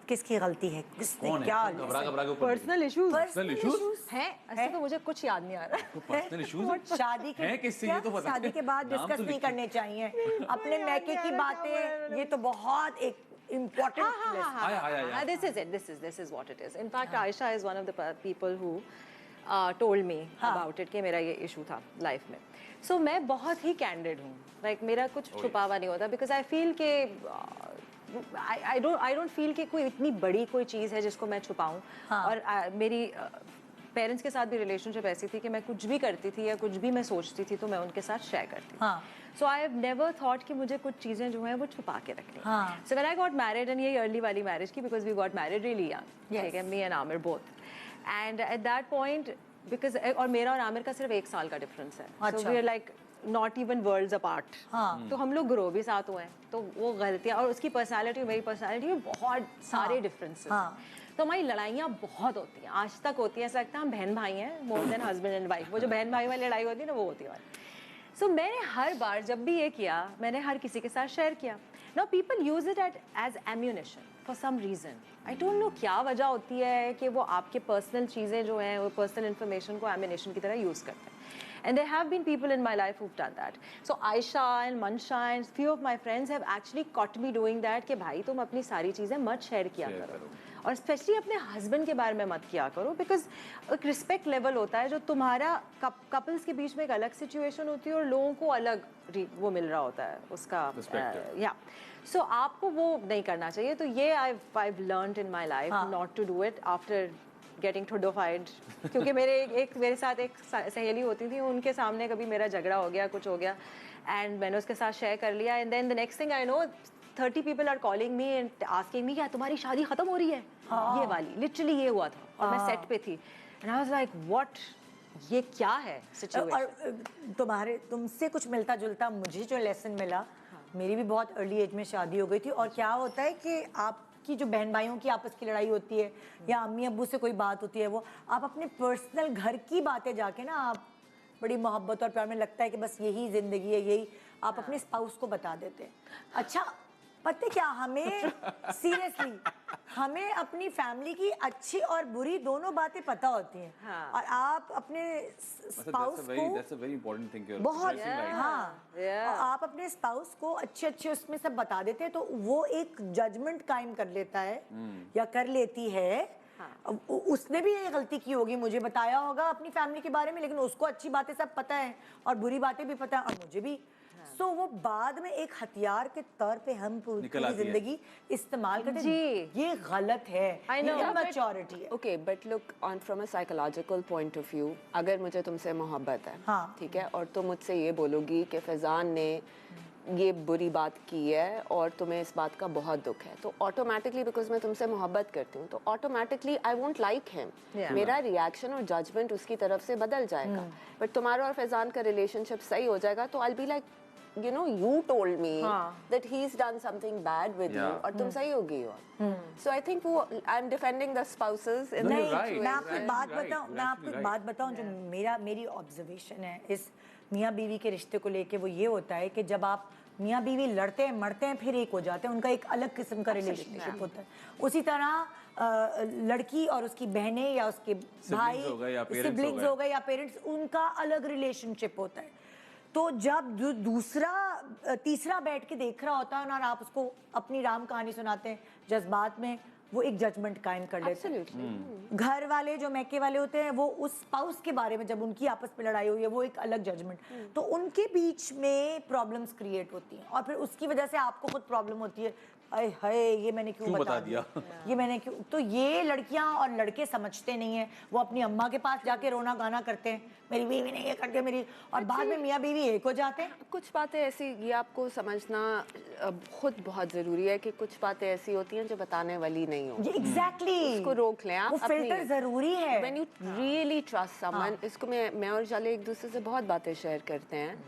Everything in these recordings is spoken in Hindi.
अब किसकी गलती है, किसने क्या पर्सनल इश्यूज हैं? ऐसे तो मुझे कुछ याद नहीं आ रहा। पर्सनल इश्यूज शादी के किससे, ये तो बता शादी के बाद डिस्कस नहीं करने चाहिए अपने मैके की बातें। ये तो बहुत एक important this is what it is. In fact, Aisha is one of the people who told me about it कि मेरा ये issue था life में. So मैं बहुत ही candid हूँ. Like मेरा कुछ छुपावा नहीं होता because I feel कि I don't feel कि कोई इतनी बड़ी कोई चीज़ है जिसको मैं छुपाऊँ. और मेरी पेरेंट्स के साथ भी रिलेशनशिप ऐसी थी कि मैं कुछ भी करती थी या कुछ भी मैं सोचती थी तो मैं उनके साथ शेयर करती थी. सो आई हैव नेवर थॉट कि मुझे कुछ चीज़ें जो हैं वो छुपा के रखनी. So when I got married, and ये अर्ली वाली मैरिज की, because we got married really young, ठीक है, me and Aamir both. And at that point because, और मेरा और आमिर का सिर्फ 1 साल का डिफरेंस है. So we are like not even worlds apart. तो हम लोग ग्रो भी साथ हुए हैं. तो वो गलतियाँ, और उसकी पर्सनैलिटी और मेरी पर्सनैलिटी में बहुत सारे डिफरेंसेस हैं. तो हमारी लड़ाइयाँ बहुत होती हैं, आज तक होती हैं. ऐसा लगता है हम बहन भाई हैं, more than husband and wife. वो जो बहन भाई वाली लड़ाई होती है ना, वो होती है. सो मैंने हर बार जब भी ये किया, मैंने हर किसी के साथ शेयर किया. Now people use it as ammunition for some reason. I don't know क्या वजह होती है कि वो आपके पर्सनल चीज़ें जो हैं, वो पर्सनल इन्फॉर्मेशन को एम्यूनिशन की तरह यूज़ करते हैं. And there have been people in my life who've done that. So Aisha and Mansha and few of my friends have actually caught me doing that कि भाई तुम अपनी सारी चीज़ें मत शेयर किया करो. और स्पेशली अपने हस्बैंड के बारे में मत किया करो, बिकॉज एक रिस्पेक्ट लेवल होता है जो तुम्हारा कपल्स के बीच में एक अलग सिचुएशन होती है और लोगों को अलग वो मिल रहा होता है उसका या. सो आपको वो नहीं करना चाहिए. तो ये I've learned in my life not to do it after getting ठुडोफाइड. क्योंकि मेरे साथ एक सहेली होती थी, उनके सामने कभी मेरा झगड़ा हो गया, कुछ हो गया, एंड मैंने उसके साथ शेयर कर लिया. And then the next thing I know 30 people are calling me and asking me क्या तुम्हारी शादी खत्म हो रही है. ये वाली लिटरली ये हुआ था, और मैं सेट पे थी. And I was like what, ये क्या है सिचुएशन. और तुमसे कुछ मिलता जुलता मुझे जो लेसन मिला, मेरी भी बहुत अर्ली एज में शादी हो गई थी. और क्या होता है कि आप की जो बहन भाइयों की आपस की लड़ाई होती है या अम्मी अब्बू से कोई बात होती है, वो आप अपने पर्सनल घर की बातें जाके ना, आप बड़ी मोहब्बत और प्यार में लगता है कि बस यही ज़िंदगी है, यही आप अपने स्पाउस को बता देते हैं. अच्छा पता क्या, हमें सीरियसली हमें अपनी फैमिली की अच्छी और बुरी दोनों बातें पता होती हैं. और आप अपने स्पाउस को बहुत और आप अपने स्पाउस को अच्छे उसमें सब बता देते हैं, तो वो एक जजमेंट कायम कर लेता है या कर लेती है. उसने भी ये गलती की होगी, मुझे बताया होगा अपनी फैमिली के बारे में, लेकिन उसको अच्छी बातें सब पता है और बुरी बातें भी पता है, और मुझे भी. सो वो बाद में एक हथियार के तौर पे हम पूरी जिंदगी इस्तेमाल करते हैं. ये गलत है, ये मैच्योरिटी है. Okay, but look on from a psychological point of view, अगर मुझे तुमसे मोहब्बत है, ठीक है, और तुम मुझसे ये बोलोगी कि फैजान ने ये बुरी बात की है और तुम्हें इस बात का बहुत दुख है, तो ऑटोमेटिकली बिकॉज मैं तुमसे मोहब्बत करती हूँ, तो automatically I won't like him. मेरा रिएक्शन और जजमेंट उसकी तरफ से बदल जाएगा. बट तुम्हारा और फैजान का रिलेशनशिप सही हो जाएगा, तो I be like, you know, you told me that he's done something bad with you, और तुम सही हो गई हो. So I think वो I'm defending the spouses. नहीं, मैं आपको एक बात बताऊं, जो मेरी ऑब्जर्वेशन है इस मियाँ बीवी के रिश्ते को लेके, वो ये होता है कि जब आप मियाँ बीवी लड़ते हैं, मरते हैं, फिर एक हो जाते हैं, उनका एक अलग किस्म का रिलेशनशिप होता है. उसी तरह लड़की और उसकी बहनें या उसके भाई सिबलिंग्स हो गए या पेरेंट्स, उनका अलग रिलेशनशिप होता है. तो जब तीसरा बैठ के देख रहा होता है और आप उसको अपनी राम कहानी सुनाते हैं जज्बात में, वो एक जजमेंट कायम कर लेते हैं. घर वाले जो मैके वाले होते हैं, वो उस स्पाउस के बारे में, जब उनकी आपस में लड़ाई हुई है, वो एक अलग जजमेंट, तो उनके बीच में प्रॉब्लम्स क्रिएट होती हैं, और फिर उसकी वजह से आपको खुद प्रॉब्लम होती है. हाय ये मैंने क्यों बता दिया, ये मैंने क्यों. तो ये लड़कियां और लड़के समझते नहीं है, वो अपनी अम्मा के पास जाके रोना गाना करते हैं, मेरी बीवी ने ये करके मेरी, और बाद में मियाँ बीवी एक हो जाते हैं. कुछ बातें ऐसी, ये आपको समझना खुद बहुत जरूरी है कि कुछ बातें ऐसी होती हैं जो बताने वाली नहीं होती. एग्जैक्टली, उसको रोक लें आप. वो फिल्टर जरूरी है. When you really trust someone, इसको मैं और जाले एक दूसरे से बहुत बातें शेयर करते हैं.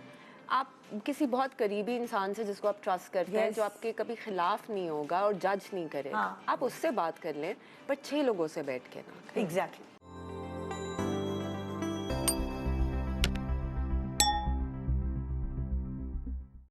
आप किसी बहुत करीबी इंसान से जिसको आप ट्रस्ट करते हैं, जो आपके कभी खिलाफ नहीं होगा और जज नहीं करेगा, आप उससे बात कर लें, बट 6 लोगों से बैठ के ना. एग्जैक्टली.